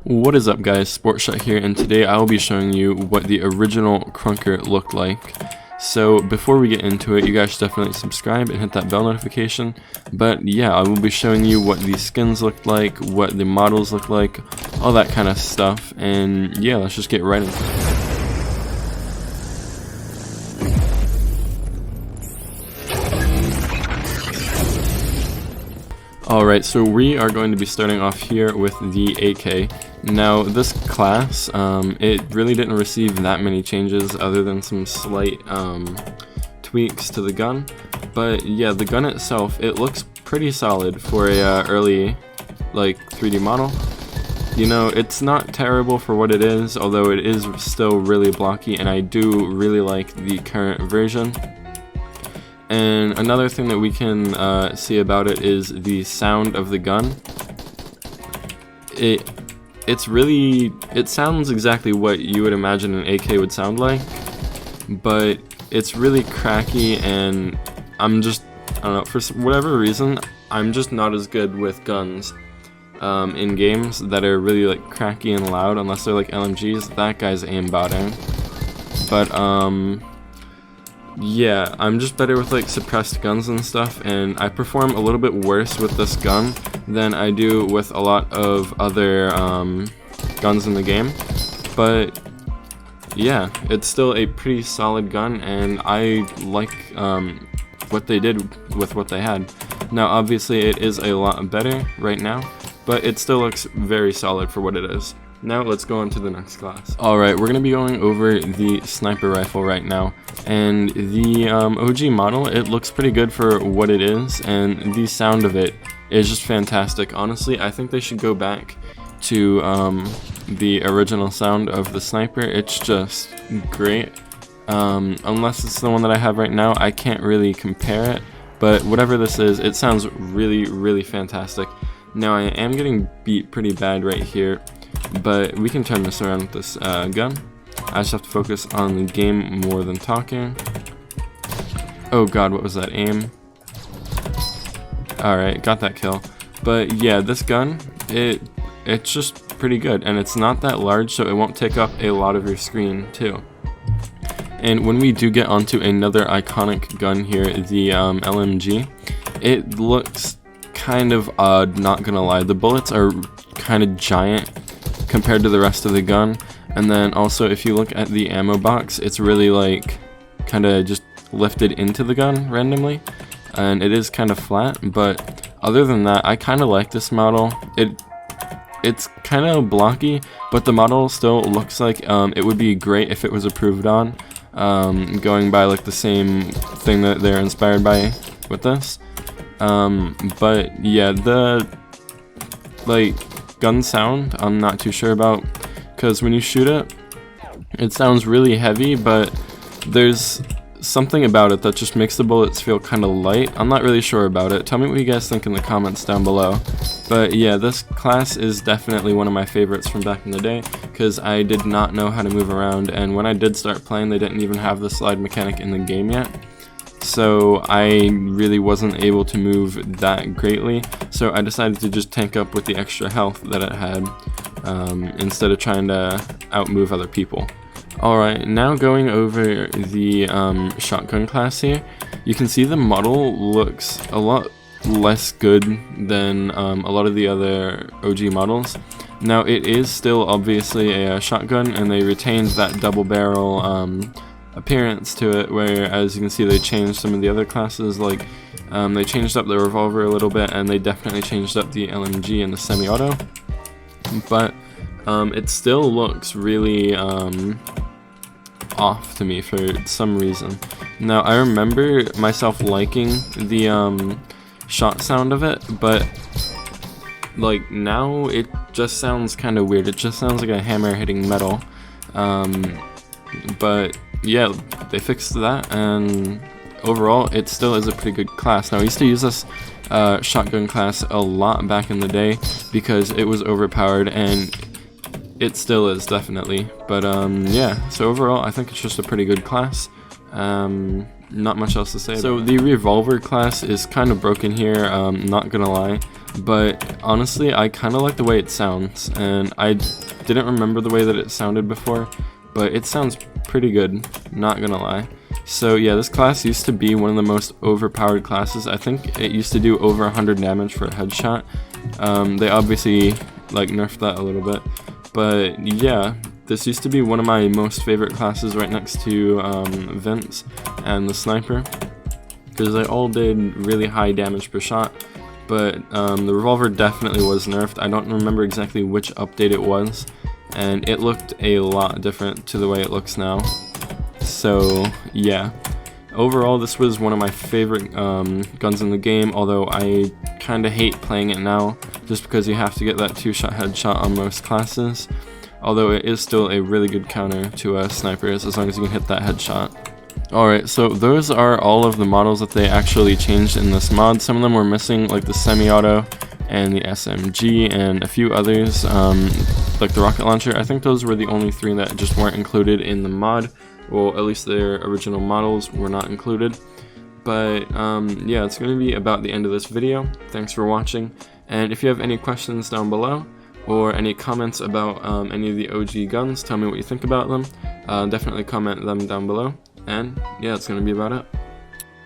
What is up, guys? Sportshot here, and today I will be showing you what the original Krunker looked like. So before we get into it, you guys should definitely subscribe and hit that bell notification. But yeah, I will be showing you what the skins looked like, what the models look like, all that kind of stuff. And yeah, let's just get right into it. Alright, so we are going to be starting off here with the AK. Now, this class, it really didn't receive that many changes other than some slight tweaks to the gun. But yeah, the gun itself, it looks pretty solid for a early, like, 3D model. You know, it's not terrible for what it is, although it is still really blocky, and I do really like the current version. And another thing that we can see about it is the sound of the gun. It sounds exactly what you would imagine an AK would sound like, but it's really cracky, and I don't know, for whatever reason, I'm just not as good with guns in games that are really like cracky and loud, unless they're like LMGs. That guy's aimbotting. But yeah, I'm just better with like suppressed guns and stuff, and I perform a little bit worse with this gun than I do with a lot of other guns in the game. But yeah, it's still a pretty solid gun, and I like what they did with what they had. Now obviously it is a lot better right now, but it still looks very solid for what it is. Now let's go on to the next class. Alright, we're going to be going over the sniper rifle right now. And the OG model, it looks pretty good for what it is, and the sound of it is just fantastic. Honestly, I think they should go back to the original sound of the sniper. It's just great. Unless it's the one that I have right now, I can't really compare it. But whatever this is, it sounds really, really fantastic. Now I am getting beat pretty bad right here, but we can turn this around with this gun. I just have to focus on the game more than talking. Oh god, what was that aim? Alright, got that kill. But yeah, this gun, it's just pretty good, and it's not that large, so it won't take up a lot of your screen too. And when we do get onto another iconic gun here, the LMG, it looks kind of odd, not gonna lie. The bullets are kind of giant compared to the rest of the gun, and then also if you look at the ammo box, it's really like kind of just lifted into the gun randomly, and it is kind of flat. But other than that, I kind of like this model. It's kind of blocky, but the model still looks like it would be great if it was approved on, going by like the same thing that they're inspired by with this. But yeah, the like gun sound I'm not too sure about, because when you shoot it, it sounds really heavy, but there's something about it that just makes the bullets feel kind of light. I'm not really sure about it. Tell me what you guys think in the comments down below. But yeah, this class is definitely one of my favorites from back in the day, because I did not know how to move around, and when I did start playing, they didn't even have the slide mechanic in the game yet. So I really wasn't able to move that greatly, so I decided to just tank up with the extra health that it had, instead of trying to outmove other people. Alright, now going over the shotgun class here, you can see the model looks a lot less good than a lot of the other OG models. Now it is still obviously a shotgun, and they retained that double barrel appearance to it, where as you can see they changed some of the other classes, like they changed up the revolver a little bit, and they definitely changed up the LMG and the semi-auto, but it still looks really off to me for some reason. Now I remember myself liking the shot sound of it, but like now it just sounds kind of weird. It just sounds like a hammer hitting metal. But yeah, they fixed that, and overall it still is a pretty good class. Now I used to use this shotgun class a lot back in the day because it was overpowered, and it still is definitely. But yeah, so overall I think it's just a pretty good class. Not much else to say. So the revolver class is kind of broken here, not gonna lie. but honestly I kind of like the way it sounds, and I didn't remember the way that it sounded before, but it sounds pretty good, not gonna lie. So yeah, this class used to be one of the most overpowered classes. I think it used to do over 100 damage for a headshot. They obviously like nerfed that a little bit, but yeah, this used to be one of my most favorite classes, right next to Vince and the sniper, because they all did really high damage per shot. But the revolver definitely was nerfed. I don't remember exactly which update it was, and it looked a lot different to the way it looks now. So yeah, overall this was one of my favorite guns in the game, although I kind of hate playing it now just because you have to get that 2-shot headshot on most classes, although it is still a really good counter to snipers as long as you can hit that headshot. Alright, so those are all of the models that they actually changed in this mod. Some of them were missing, like the semi-auto and the SMG and a few others, like the rocket launcher. I think those were the only 3 that just weren't included in the mod. Well, at least their original models were not included. But yeah, it's going to be about the end of this video. Thanks for watching, and if you have any questions down below or any comments about any of the OG guns, tell me what you think about them. Definitely comment them down below. And yeah, that's going to be about it.